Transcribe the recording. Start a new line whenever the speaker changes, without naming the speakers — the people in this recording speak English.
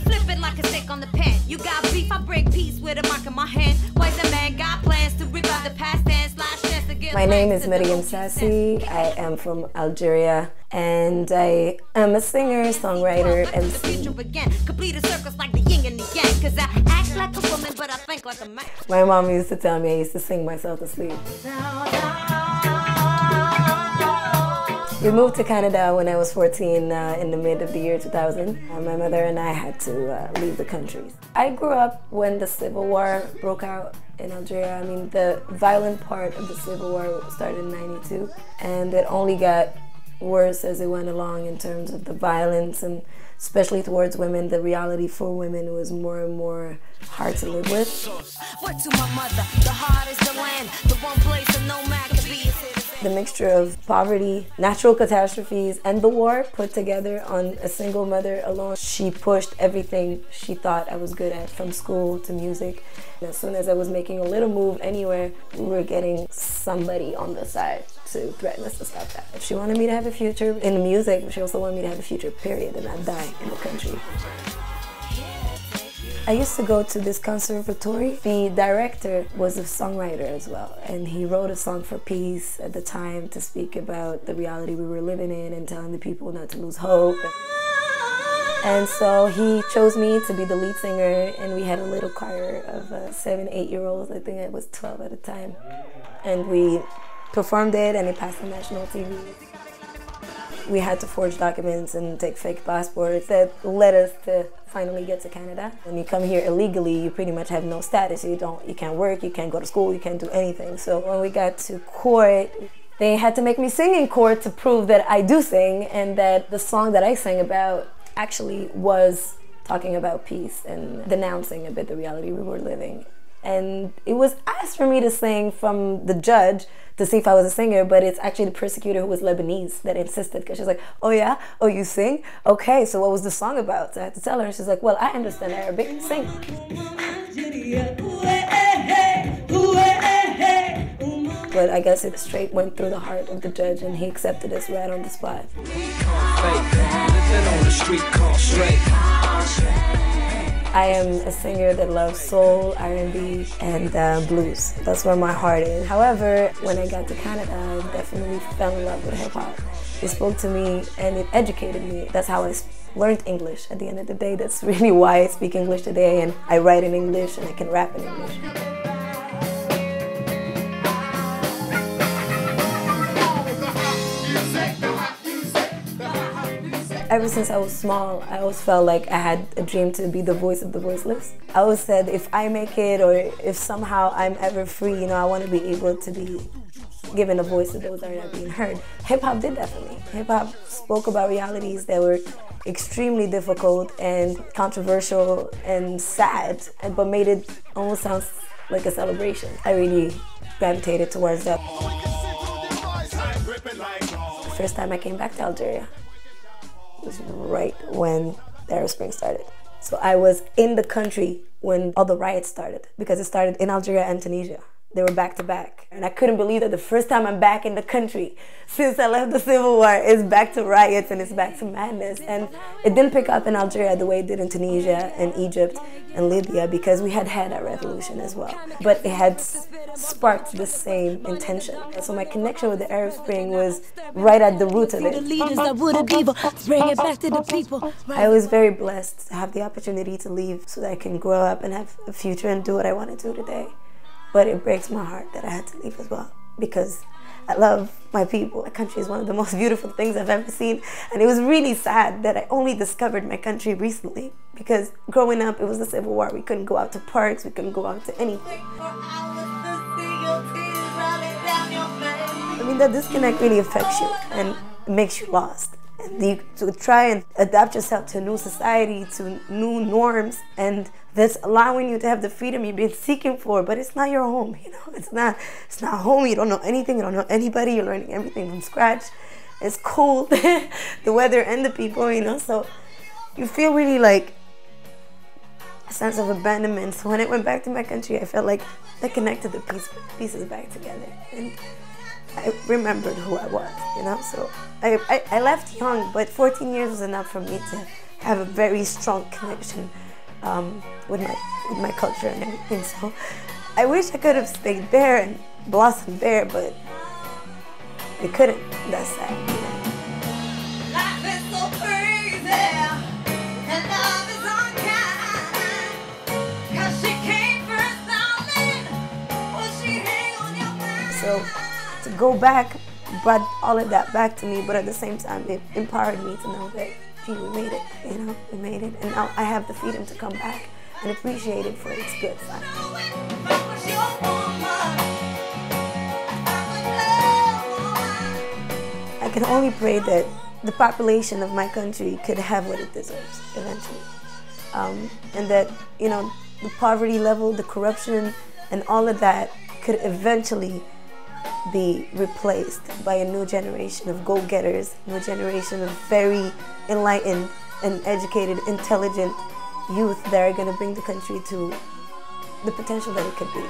Flip it like a stick on the pen. You got beef, I bring peace with a mark in my hand. Why's the man got plans to rip out the past and slash chest again?
My name is Meryem Saci. I am from Algeria, and I am a singer, songwriter, MC.
Complete a circus like the yin and the yang. Cause I act like a woman, but I think like a man.
My mom used to tell me I used to sing myself to sleep. We moved to Canada when I was 14 in the mid of the year 2000. My mother and I had to leave the country. I grew up when the Civil War broke out in Algeria. I mean, the violent part of the Civil War started in '92, and it only got worse as it went along in terms of the violence, and especially towards women. The reality for women was more and more hard to live with.
What to my mother? The heart is the land, the one place that no man can be.
The mixture of poverty, natural catastrophes, and the war put together on a single mother alone. She pushed everything she thought I was good at, from school to music. And as soon as I was making a little move anywhere, we were getting somebody on the side to threaten us to stop that. If she wanted me to have a future in music, she also wanted me to have a future, period, and not die in the country. I used to go to this conservatory. The director was a songwriter as well, and he wrote a song for peace at the time to speak about the reality we were living in and telling the people not to lose hope. And so he chose me to be the lead singer, and we had a little choir of 7, 8-year-olds. I think I was 12 at the time. And we performed it, and it passed on national TV. We had to forge documents and take fake passports that led us to finally get to Canada. When you come here illegally, you pretty much have no status. You can't work, you can't go to school, you can't do anything. So when we got to court, they had to make me sing in court to prove that I do sing, and that the song that I sang about actually was talking about peace and denouncing a bit the reality we were living. And it was asked for me to sing from the judge to see if I was a singer, but it's actually the prosecutor, who was Lebanese, that insisted, because she's like, oh yeah? Oh, you sing? Okay, so what was the song about? So I had to tell her, and she's like, well, I understand Arabic, sing. But I guess it straight went through the heart of the judge, and he accepted us right on the spot. I am a singer that loves soul, R&B, and blues. That's where my heart is. However, when I got to Canada, I definitely fell in love with hip-hop. It spoke to me and it educated me. That's how I learned English. At the end of the day, that's really why I speak English today, and I write in English and I can rap in English. Ever since I was small, I always felt like I had a dream to be the voice of the voiceless. I always said, if I make it, or if somehow I'm ever free, you know, I want to be able to be given a voice to those that are not being heard. Hip-hop did that for me. Hip-hop spoke about realities that were extremely difficult and controversial and sad, but made it almost sound like a celebration. I really gravitated towards that. The first time I came back to Algeria was right when the Arab Spring started. So I was in the country when all the riots started, because it started in Algeria and Tunisia. They were back to back. And I couldn't believe that the first time I'm back in the country since I left the Civil War, it's back to riots and it's back to madness. And it didn't pick up in Algeria the way it did in Tunisia and Egypt and Libya, because we had had our revolution as well. But it had sparked the same intention. So my connection with the Arab Spring was right at the root of it. I was very blessed to have the opportunity to leave so that I can grow up and have a future and do what I want to do today. But it breaks my heart that I had to leave as well, because I love my people. My country is one of the most beautiful things I've ever seen. And it was really sad that I only discovered my country recently, because growing up, it was the Civil War. We couldn't go out to parks, we couldn't go out to anything. I mean, that disconnect really affects you and makes you lost. And you to try and adapt yourself to a new society, to new norms, and that's allowing you to have the freedom you've been seeking for, but it's not your home, you know? It's not home. You don't know anything, you don't know anybody, you're learning everything from scratch. It's cold, the weather and the people, you know? So you feel really like a sense of abandonment. So when I went back to my country, I felt like I connected the pieces back together. And I remembered who I was, you know. So I left young, but 14 years was enough for me to have a very strong connection with my culture and everything. So I wish I could have stayed there and blossomed there, but I couldn't. That's sad.
Life is so crazy, and love is unkind. 'Cause she came first, darling. Will she hang on your mind?
So to go back brought all of that back to me, but at the same time it empowered me to know that, gee, we made it, you know, we made it, and now I have the freedom to come back and appreciate it for its good side. I can only pray that the population of my country could have what it deserves eventually, and that, you know, the poverty level, the corruption, and all of that could eventually be replaced by a new generation of go-getters, a new generation of very enlightened and educated, intelligent youth that are going to bring the country to the potential that it could be.